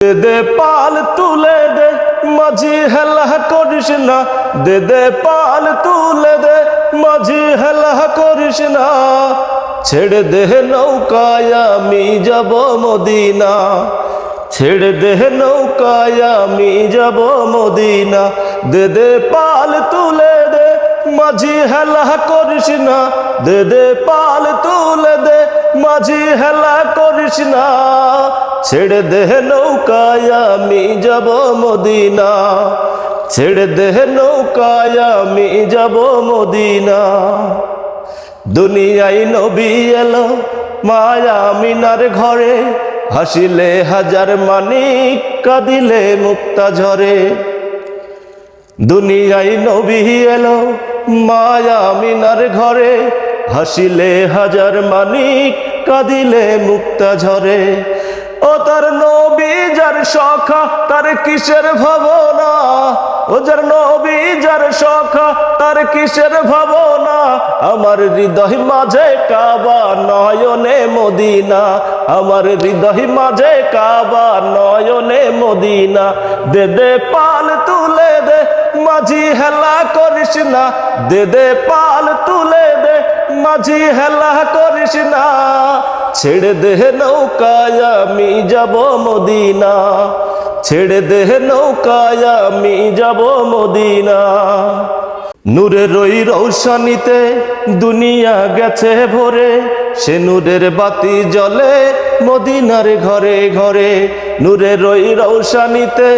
দে দে পাল তুলে দে মাঝি হেলা করিস না, দে দে পাল তুলে দে মাঝি হেলা করিস না। ছেড়ে দে নৌকায় আমি যাব মদিনা, ছেড়ে দে নৌকায় আমি যাব মদিনা। দে দে পাল তুলে দে মাঝি হেলা করিস না, দে দে পাল তুলে দে মাঝি হেলা করিস না। ছেড়ে দে নৌকায় আমি যাব মদিনা, ছেড়ে দে নৌকায় আমি যাব মদিনা। দুনিয়ায় নবী এলো মায়া আমিনার ঘরে, হাসিলে হাজার মানিক কাঁদিলে মুক্তা ঝরে। দুনিয়ায় নবী এলো মায়া আমিনার ঘরে, হাসিলে হাজার মানিক কাঁদিলে মুক্তা ঝরে। ও তার নবী যার সখা তার কিসের ভাবনা, ও যার নবী যার সখা তার কিসের ভাবনা। আমার হৃদয় মাঝে কাবা নয়নে মদিনা, আমার হৃদয় মাঝে কাবা নয়নে মদিনা। দে দে পাল তুলে দে মাঝি হেলা করিস না, দে দে পাল তুলে দে মাঝি হেলা করিস না। ছেড়ে দে নৌকায় আমি যাব মদিনা, ছেড়ে দে নৌকায় আমি যাব মদিনা। নূরের ওই রৌশনীতে দুনিয়া গেছে ভরে, সে নূরের বাতি জ্বলে মদিনার ঘরে ঘরে। নূরের ওই রৌশনীতে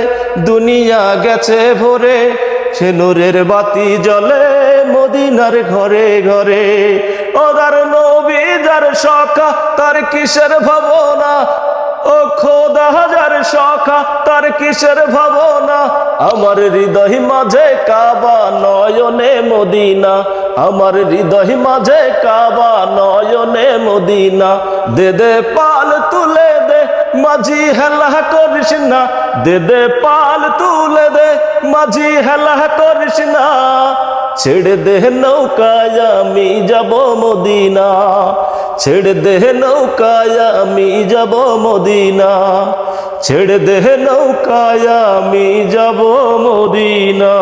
দুনিয়া গেছে ভরে, সে নূরের বাতি জ্বলে মদিনার ঘরে ঘরে। ও তার নবী যার সখা তার কিসের ভাবনা, ও খোদা যার সখা তার কিসের ভাবনা। আমার হৃদয় মাঝে কাবা নয়নে মদিনা, আমার হৃদয় মাঝে কাবা নয়নে মদিনা। দে দে পাল তুলে দে মাঝি হেলা করিস না, দে দে পাল তুলে দে মাঝি হেলা করিস না। ছেড়ে দে নৌকায় আমি যাব মদিনা, ছেড়ে দে নৌকায় আমি যাব মদিনা, ছেড়ে দে নৌকায় আমি যাব মদিনা।